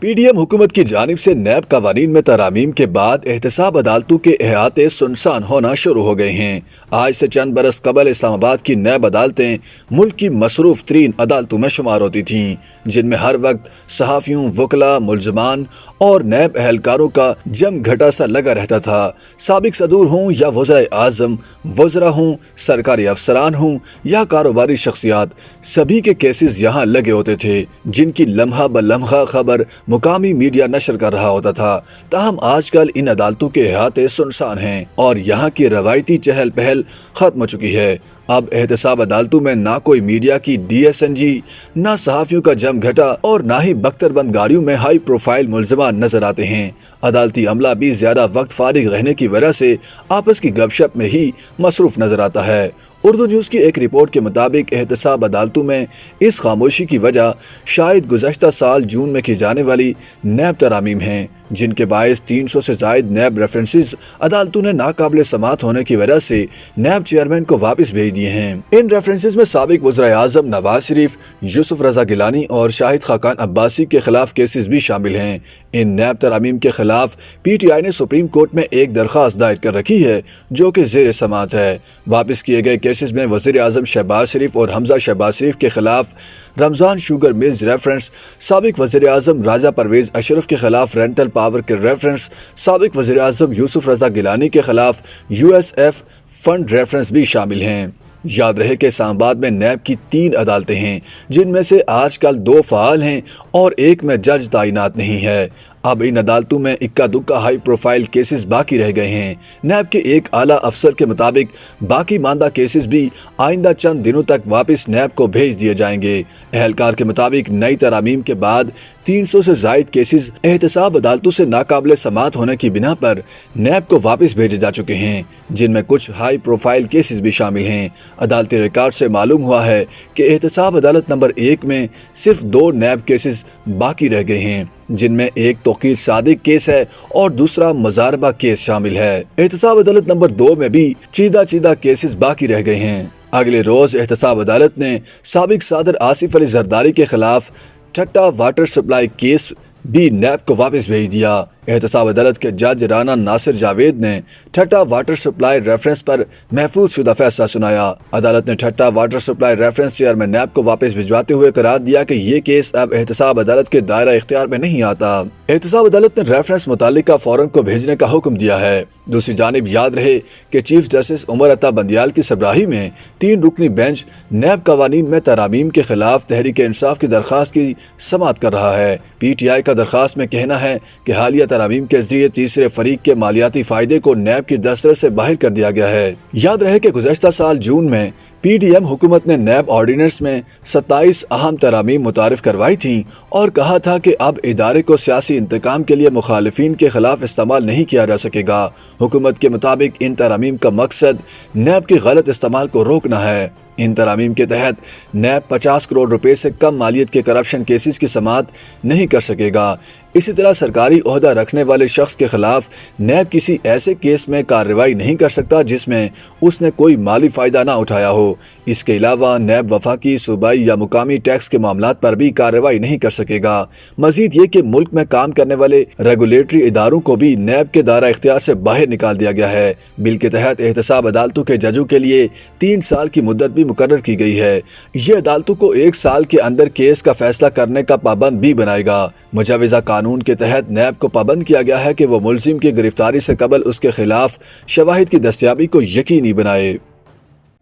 PDM हुकूमत की जानिब से नैब कवानीन में तरामीम के बाद एहतसाब अदालतों के अहाते सुनसान होना शुरू हो गए हैं। आज से चंद बरस कबल इस्लामाबाद की नैब अदालतें मुल्क की मसरूफ तरीन अदालतों में शुमार होती थीं, जिनमें हर वक्त सहाफ़ियों, वकला, मुलजमान और नैब अहलकारों का जम घटा सा लगा रहता था। साबिक सदूर हों या वज़राए आज़म, वज़रा हों, सरकारी अफसरान हों या कारोबारी शख्सियात, सभी के केसेस यहाँ लगे होते थे, जिनकी लम्हा ब लम्हा खबर मुकामी मीडिया नशर कर रहा होता था। ताहम आजकल इन अदालतों के अहाते सुनसान हैं और यहाँ की रवायती चहल पहल खत्म हो चुकी है। अब एहतसाब अदालतों में ना कोई मीडिया की DSNG, ना सहाफ़ियों का जम घटा और ना ही बख्तरबंद गाड़ियों में हाई प्रोफाइल मुलजमान नजर आते हैं। अदालती अमला भी ज्यादा वक्त फारिग रहने की वजह से आपस की गपशप में ही मसरूफ नजर आता है। उर्दू न्यूज़ की एक रिपोर्ट के मुताबिक एहतसाब अदालतों में इस खामोशी की वजह शायद गुज़श्ता साल जून में की जाने वाली नैब तरामीम हैं, जिनके बायस 300 से ज़ायद नैब रेफरेंसेस अदालतों ने नाकाबिल समात होने की वजह से नैब चेयरमैन को वापस भेज दिए हैं। इन रेफरेंसेस में साबिक वज़राए आज़म नवाज शरीफ, यूसुफ रज़ा गिलानी और शाहिद खाकान अब्बासी के खिलाफ केसेस भी शामिल हैं। इन नैब तरामीम के खिलाफ PTI ने सुप्रीम कोर्ट में एक दरख्वास्त दायर कर रखी है, जो कि ज़ेर समात है। वापस किए गए केसेस में वज़ीर आज़म शहबाज शरीफ और हमजा शहबाज शरीफ के खिलाफ रमज़ान शुगर मिल्स रेफरेंस, साबिक वज़ीर आज़म राजा परवेज़ अशरफ के खिलाफ रेंटल पावर के रेफरेंस, साबिक वज़ीर आज़म यूसुफ रज़ा गिलानी के खिलाफ USF फंड रेफरेंस भी शामिल हैं। याद रहे कि इस्लामाबाद में नैब की 3 अदालतें हैं, जिनमें से आजकल 2 फ़ाल हैं और एक में जज तैनात नहीं है। अब इन अदालतों में इक्का दुक्का हाई प्रोफाइल केसेस बाकी रह गए हैं। नैब के एक आला अफसर के मुताबिक बाकी मानदा केसेस भी आइंदा चंद दिनों तक वापस नैब को भेज दिए जाएंगे। अहलकार के मुताबिक नई तरामीम के बाद 300 से ज़ायद केसेस एहतसाब अदालतों से नाकाबिल समात होने की बिना पर नैब को वापस भेजे जा चुके हैं, जिनमें कुछ हाई प्रोफाइल केसेस भी शामिल हैं। अदालती रिकॉर्ड से मालूम हुआ है कि एहतसाब अदालत नंबर 1 में सिर्फ 2 नैब केसेस बाकी रह गए हैं, जिनमें एक तौकीर सादिक केस है और दूसरा मजारबा केस शामिल है। एहतसाब अदालत नंबर 2 में भी चीदा केसेस बाकी रह गए हैं। अगले रोज एहतसाब अदालत ने साबिक सदर आसिफ अली जरदारी के खिलाफ ठट्टा वाटर सप्लाई केस भी नैब को वापस भेज दिया। एहतसाब अदालत के जज राना नासिर जावेद ने ठट्टा वाटर सप्लाई रेफरेंस पर महफूज शुदा फैसला सुनाया। अदालत ने ठट्टा वाटर सप्लाई रेफरेंस चेयरमैन नैब को वापस भिजवाते हुए करार दिया कि ये केस अब एहतसाब अदालत के दायरा इख्तियार में नहीं आता। एहतसाब अदालत ने रेफरेंस मुतालिका फौरन को भेजने का हुक्म दिया है। दूसरी जानिब याद रहे कि चीफ जस्टिस उमर अता बंदियाल की सरबराही में 3 रुकनी बेंच नैब कवानीन में तरामीम के खिलाफ तहरीक इंसाफ की दरख्वास्त की समाअत कर रहा है। PTI का दरख्वास्त में कहना है कि हालिया तरामीम के जरिए तीसरे फरीक के मालियाती फायदे को नैब की दस्तरस से बाहर कर दिया गया है। याद रहे कि गुज़श्ता साल जून में PDM हुकूमत ने नैब ऑर्डिनेंस में 27 अहम तरामीम मुतारिफ करवाई थी और कहा था कि अब इदारे को सियासी इंतकाम के लिए मुखालिफिन के खिलाफ इस्तेमाल नहीं किया जा सकेगा। हुकूमत के मुताबिक इन तरामीम का मकसद नैब के गलत इस्तेमाल को रोकना है। इन तरामीम के तहत नैब 50 करोड़ रुपए से कम मालियत के करप्शन केसेस की समाअत नहीं कर सकेगा। इसी तरह सरकारी ओहदा रखने वाले शख्स के खिलाफ नैब किसी ऐसे केस में कार्रवाई नहीं कर सकता जिसमें उसने कोई माली फ़ायदा ना उठाया हो। इसके अलावा नैब वफाकी, सूबाई या मुकामी टैक्स के मामलात पर भी कार्रवाई नहीं कर सकेगा। मजीद ये कि मुल्क में काम करने वाले रेगुलेटरी इदारों को भी नैब के दायरा इख्तियार से बाहर निकाल दिया गया है। बिल के तहत एहतसाब अदालतों के जजों के लिए 3 साल की मुद्दत भी मुकर्रर की गई है। ये अदालतों को 1 साल के अंदर केस का फैसला करने का पाबंद भी बनाएगा। मुजाविजा कानून के तहत नैब को पाबंद किया गया है कि वो मुलजिम की गिरफ्तारी से कबल उसके खिलाफ शवाहिद की दस्तयाबी को यकीनी बनाए।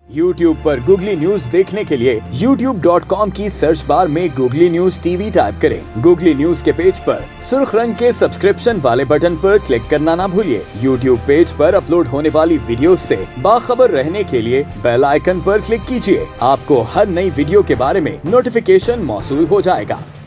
YouTube पर गूगली न्यूज देखने के लिए youtube.com की सर्च बार में गूगली न्यूज TV टाइप करें। गूगली न्यूज के पेज पर सुर्ख रंग के सब्सक्रिप्शन वाले बटन पर क्लिक करना ना भूलिए। YouTube पेज पर अपलोड होने वाली वीडियो से बाखबर रहने के लिए बेल आइकन पर क्लिक कीजिए। आपको हर नई वीडियो के बारे में नोटिफिकेशन मौसूल हो जाएगा।